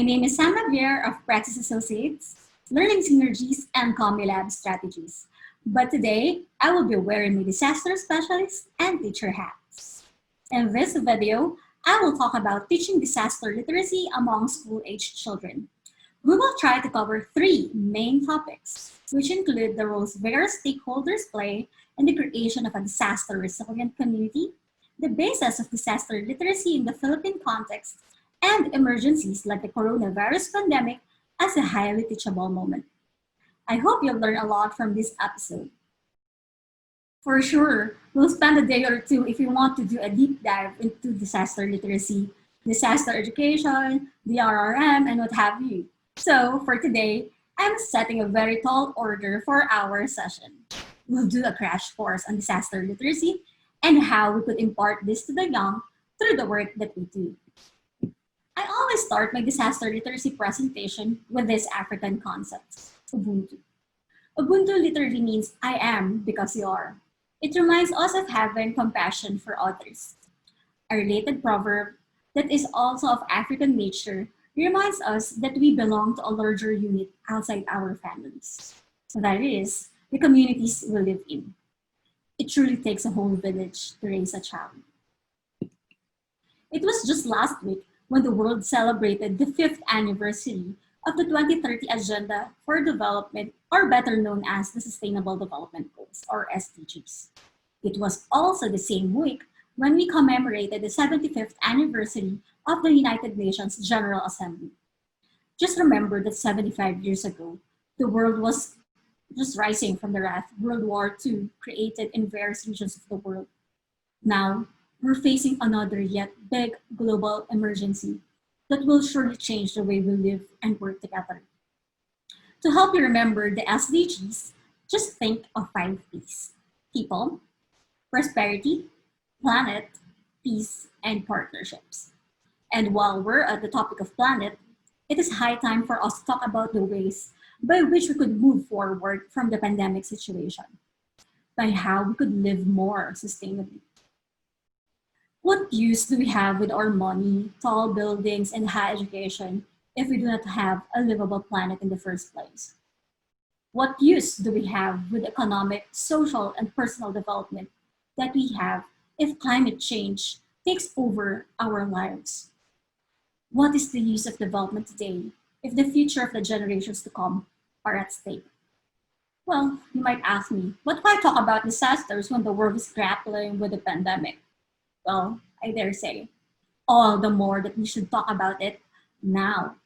My name is Sam Javier of Praxis Associates, Learning Synergies and CombiLab Strategies. But today, I will be wearing my disaster specialist and teacher hats. In this video, I will talk about teaching disaster literacy among school-aged children. We will try to cover three main topics, which include the roles various stakeholders play in the creation of a disaster-resilient community, the basis of disaster literacy in the Philippine context, and emergencies like the coronavirus pandemic as a highly teachable moment. I hope you'll learn a lot from this episode. For sure, we'll spend a day or two if you want to do a deep dive into disaster literacy, disaster education, DRRM, and what have you. So for today, I'm setting a very tall order for our session. We'll do a crash course on disaster literacy and how we could impart this to the young through the work that we do. I always start my disaster literacy presentation with this African concept, Ubuntu. Ubuntu literally means I am because you are. It reminds us of having compassion for others. A related proverb that is also of African nature reminds us that we belong to a larger unit outside our families. So that is, the communities we live in. It truly takes a whole village to raise a child. It was just last week when the world celebrated the 5th anniversary of the 2030 Agenda for Development, or better known as the Sustainable Development Goals, or SDGs. It was also the same week when we commemorated the 75th anniversary of the United Nations General Assembly. Just remember that 75 years ago, the world was just rising from the wrath World War II created in various regions of the world. Now, we're facing another yet big global emergency that will surely change the way we live and work together. To help you remember the SDGs, just think of 5 Ps: people, prosperity, planet, peace, and partnerships. And while we're at the topic of planet, it is high time for us to talk about the ways by which we could move forward from the pandemic situation, by how we could live more sustainably. What use do we have with our money, tall buildings, and high education if we do not have a livable planet in the first place? What use do we have with economic, social, and personal development that we have if climate change takes over our lives? What is the use of development today if the future of the generations to come are at stake? Well, you might ask me, but why talk about disasters when the world is grappling with the pandemic? Well, I dare say, all the more that we should talk about it now.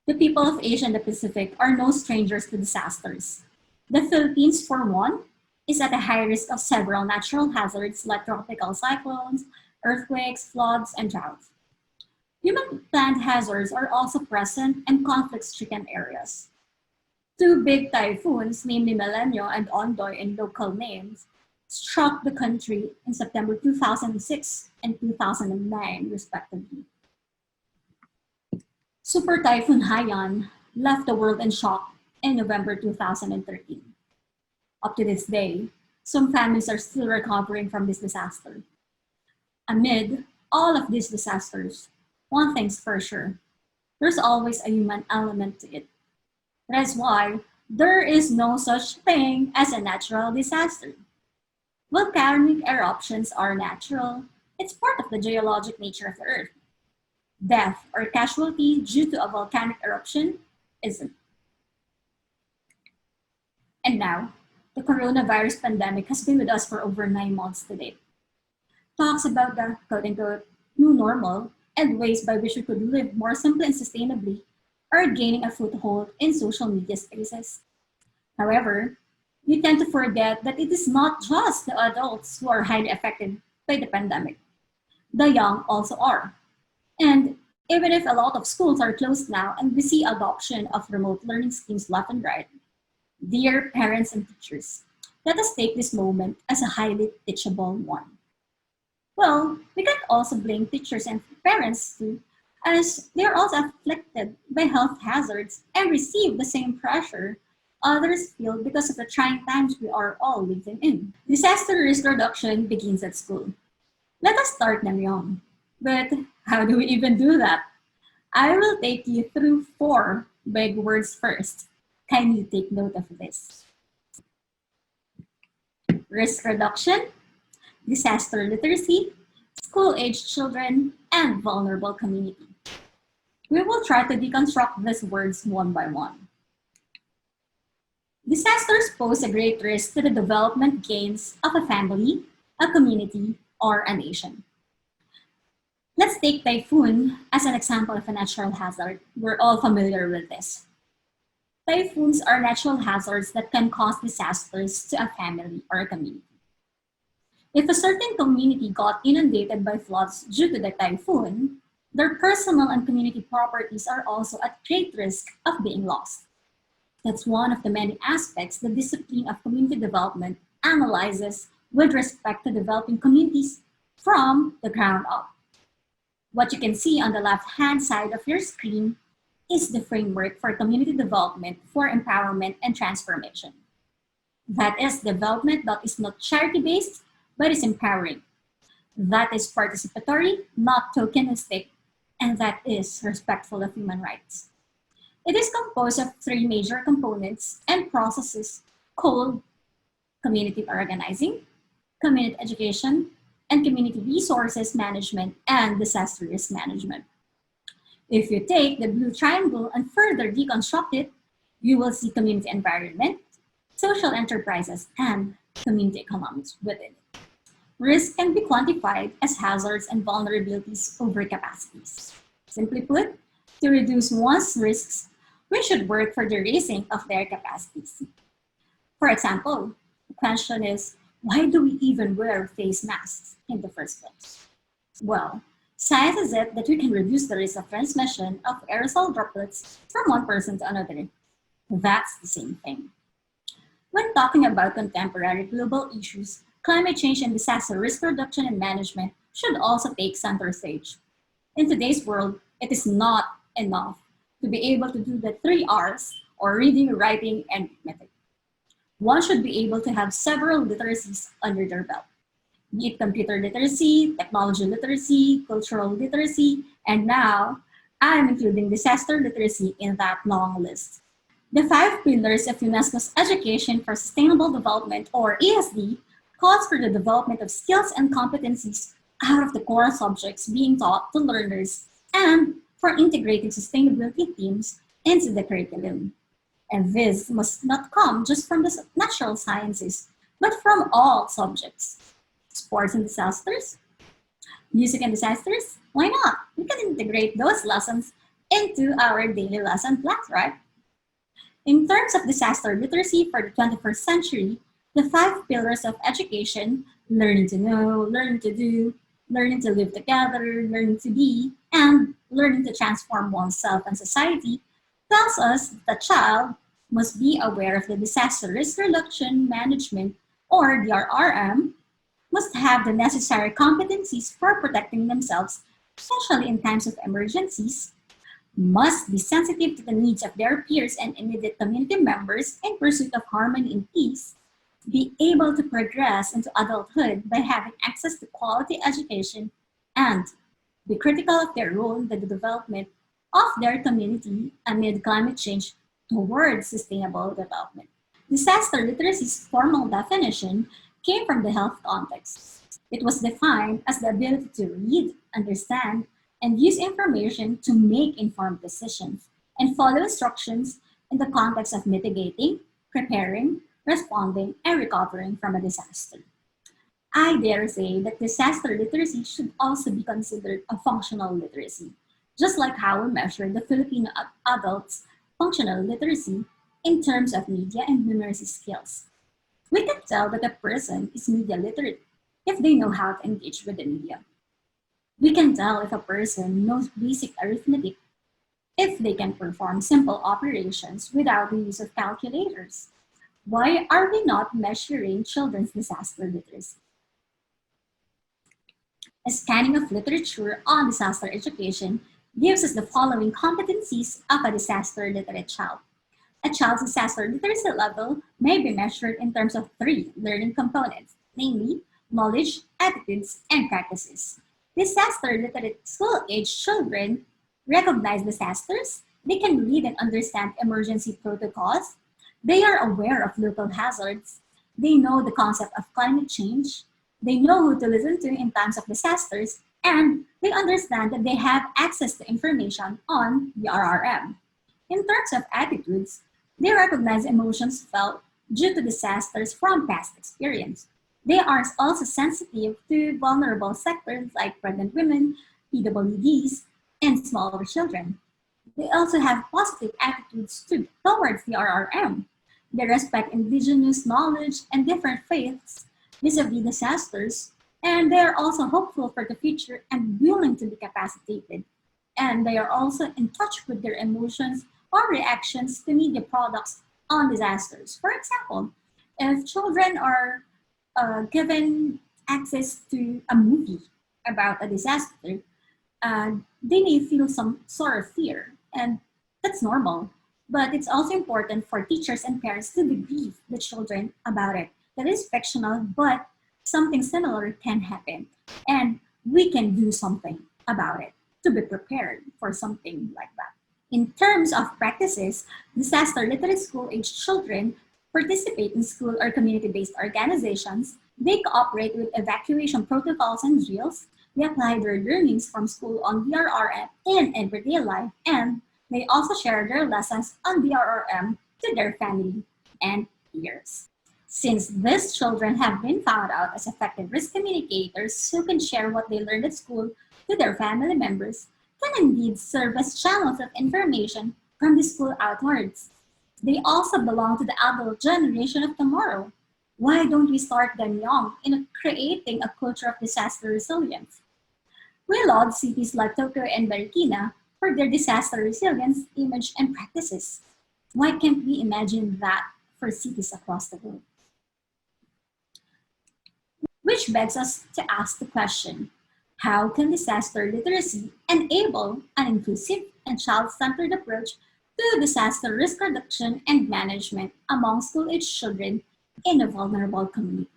The people of Asia and the Pacific are no strangers to disasters. The Philippines, for one, is at a high risk of several natural hazards like tropical cyclones, earthquakes, floods, and droughts. Human-planned hazards are also present in conflict-stricken areas. Two big typhoons, namely Milenio and Ondoy in local names, struck the country in September 2006 and 2009, respectively. Super Typhoon Haiyan left the world in shock in November 2013. Up to this day, some families are still recovering from this disaster. Amid all of these disasters, one thing's for sure, there's always a human element to it. That's why there is no such thing as a natural disaster. Volcanic eruptions are natural. It's part of the geologic nature of the Earth. Death or casualty due to a volcanic eruption isn't. And now, the coronavirus pandemic has been with us for over 9 months to date. Talks about the quote-unquote new normal and ways by which we could live more simply and sustainably are gaining a foothold in social media spaces. However, we tend to forget that it is not just the adults who are highly affected by the pandemic. The young also are. And even if a lot of schools are closed now and we see adoption of remote learning schemes left and right, dear parents and teachers, let us take this moment as a highly teachable one. Well, we can also blame teachers and parents too, as they are also afflicted by health hazards and receive the same pressure others feel because of the trying times we are all living in. Disaster risk reduction begins at school. Let us start them young. But how do we even do that? I will take you through four big words first. Can you take note of this? Risk reduction, disaster literacy, school-aged children, and vulnerable community. We will try to deconstruct these words one by one. Disasters pose a great risk to the development gains of a family, a community, or a nation. Let's take typhoon as an example of a natural hazard. We're all familiar with this. Typhoons are natural hazards that can cause disasters to a family or a community. If a certain community got inundated by floods due to the typhoon, their personal and community properties are also at great risk of being lost. That's one of the many aspects the discipline of community development analyzes with respect to developing communities from the ground up. What you can see on the left-hand side of your screen is the framework for community development for empowerment and transformation. That is development that is not charity-based, but is empowering. That is participatory, not tokenistic, and that is respectful of human rights. It is composed of three major components and processes called community organizing, community education, and community resources management and disaster risk management. If you take the blue triangle and further deconstruct it, you will see community environment, social enterprises, and community economics within it. Risk can be quantified as hazards and vulnerabilities over capacities. Simply put, to reduce one's risks, we should work for the raising of their capacities. For example, the question is, why do we even wear face masks in the first place? Well, science is it that we can reduce the risk of transmission of aerosol droplets from one person to another. That's the same thing. When talking about contemporary global issues, climate change and disaster risk reduction and management should also take center stage. In today's world, it is not enough to be able to do the three R's, or reading, writing, and arithmetic. One should be able to have several literacies under their belt, be it computer literacy, technology literacy, cultural literacy, and now I'm including disaster literacy in that long list. The five pillars of UNESCO's Education for Sustainable Development, or ESD, calls for the development of skills and competencies out of the core subjects being taught to learners and for integrating sustainability themes into the curriculum. And this must not come just from the natural sciences, but from all subjects. Sports and disasters, music and disasters, why not? We can integrate those lessons into our daily lesson plans, right? In terms of disaster literacy for the 21st century, the five pillars of education, learning to know, learning to do, learning to live together, learning to be, and learning to transform oneself and society, tells us that the child must be aware of the disaster risk reduction management, or DRRM, must have the necessary competencies for protecting themselves, especially in times of emergencies, must be sensitive to the needs of their peers and immediate community members in pursuit of harmony and peace, be able to progress into adulthood by having access to quality education, and be critical of their role in the development of their community amid climate change towards sustainable development. Disaster literacy's formal definition came from the health context. It was defined as the ability to read, understand, and use information to make informed decisions and follow instructions in the context of mitigating, preparing, responding, and recovering from a disaster. I dare say that disaster literacy should also be considered a functional literacy, just like how we measure the Filipino adults' functional literacy in terms of media and numeracy skills. We can tell that a person is media literate if they know how to engage with the media. We can tell if a person knows basic arithmetic if they can perform simple operations without the use of calculators. Why are we not measuring children's disaster literacy? A scanning of literature on disaster education gives us the following competencies of a disaster literate child. A child's disaster literacy level may be measured in terms of three learning components, namely knowledge, attitudes, and practices. Disaster literate school-age children recognize disasters, they can read and understand emergency protocols, they are aware of local hazards, they know the concept of climate change, they know who to listen to in times of disasters, and they understand that they have access to information on the RRM. In terms of attitudes, they recognize emotions felt due to disasters from past experience. They are also sensitive to vulnerable sectors like pregnant women, PWDs, and smaller children. They also have positive attitudes towards the RRM. They respect indigenous knowledge and different faiths vis-a-vis disasters, and they are also hopeful for the future and willing to be capacitated. And they are also in touch with their emotions or reactions to media products on disasters. For example, if children are given access to a movie about a disaster, they may feel some sort of fear, and that's normal. But it's also important for teachers and parents to debrief the children about it. That is fictional, but something similar can happen, and we can do something about it to be prepared for something like that. In terms of practices, disaster literate school age children participate in school or community based organizations. They cooperate with evacuation protocols and drills. They apply their learnings from school on DRRM in everyday life, and they also share their lessons on DRRM to their family and peers. Since these children have been found out as effective risk communicators who can share what they learned at school to their family members, can indeed serve as channels of information from the school outwards. They also belong to the adult generation of tomorrow. Why don't we start them young in creating a culture of disaster resilience? We laud cities like Tokyo and Marikina for their disaster resilience image and practices. Why can't we imagine that for cities across the world? Which begs us to ask the question, how can disaster literacy enable an inclusive and child-centered approach to disaster risk reduction and management among school-age children in a vulnerable community?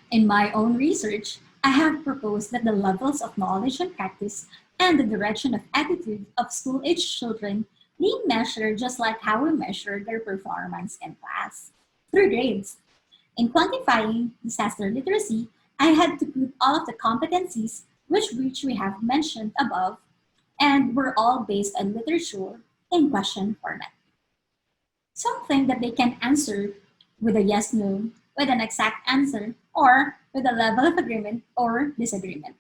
In my own research, I have proposed that the levels of knowledge and practice and the direction of attitude of school-age children be measured just like how we measure their performance in class, through grades. In quantifying disaster literacy, I had to put all of the competencies which we have mentioned above, and were all based on literature in question format. Something that they can answer with a yes no, with an exact answer, or with a level of agreement or disagreement.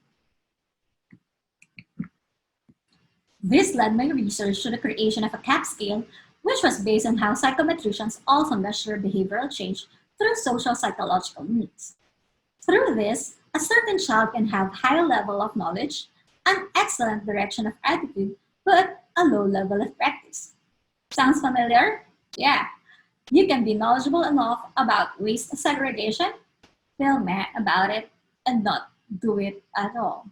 This led my research to the creation of a CAP scale, which was based on how psychometricians also measure behavioral change through social psychological needs. Through this, a certain child can have high level of knowledge, an excellent direction of attitude, but a low level of practice. Sounds familiar? Yeah. You can be knowledgeable enough about waste segregation, feel mad about it, and not do it at all.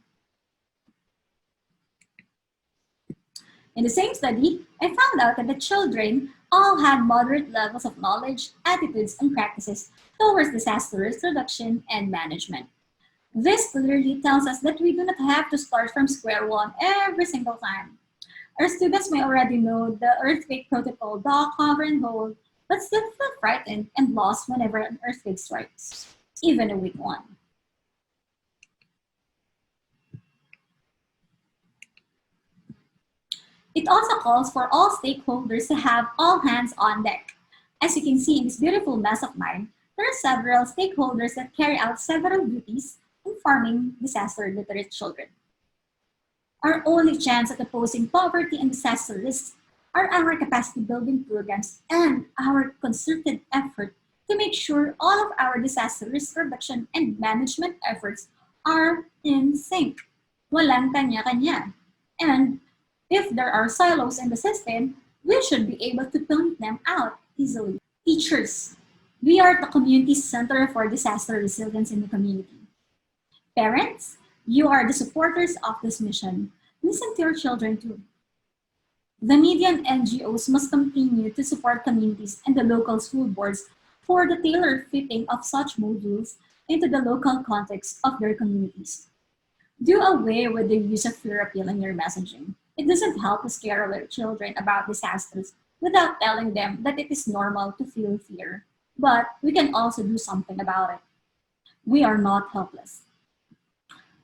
In the same study, I found out that the children all had moderate levels of knowledge, attitudes, and practices towards disaster risk reduction and management. This clearly tells us that we do not have to start from square one every single time. Our students may already know the earthquake protocol, duck, cover, and hold, but still feel frightened and lost whenever an earthquake strikes, even a weak one. It also calls for all stakeholders to have all hands on deck. As you can see in this beautiful mess of mine, there are several stakeholders that carry out several duties in farming disaster literate children. Our only chance at opposing poverty and disaster risks are our capacity building programs and our concerted effort to make sure all of our disaster risk reduction and management efforts are in sync. Walang kanya-kanya. And if there are silos in the system, we should be able to point them out easily. Teachers, we are the community center for disaster resilience in the community. Parents, you are the supporters of this mission. Listen to your children too. The media and NGOs must continue to support communities and the local school boards for the tailored fitting of such modules into the local context of their communities. Do away with the use of fear appeal in your messaging. It doesn't help to scare away children about disasters without telling them that it is normal to feel fear. But we can also do something about it. We are not helpless.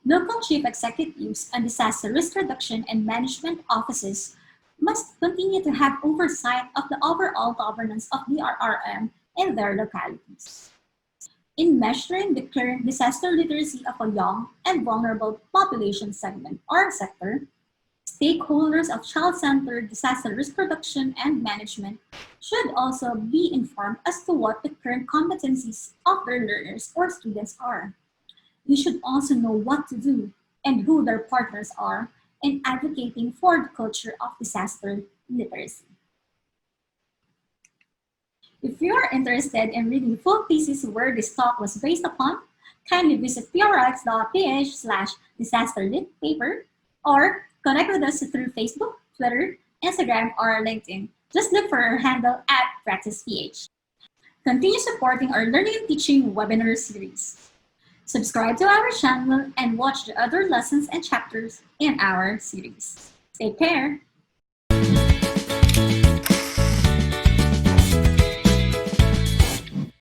Local chief executives and disaster risk reduction and management offices must continue to have oversight of the overall governance of DRRM in their localities. In measuring the current disaster literacy of a young and vulnerable population segment or sector, stakeholders of child-centered disaster risk reduction and management should also be informed as to what the current competencies of their learners or students are. You should also know what to do and who their partners are in advocating for the culture of disaster literacy. If you are interested in reading full thesis where this talk was based upon, kindly visit prx.ph/disasterlit paper or connect with us through Facebook, Twitter, Instagram, or LinkedIn. Just look for our handle at PracticePH. Continue supporting our learning and teaching webinar series. Subscribe to our channel and watch the other lessons and chapters in our series. Take care!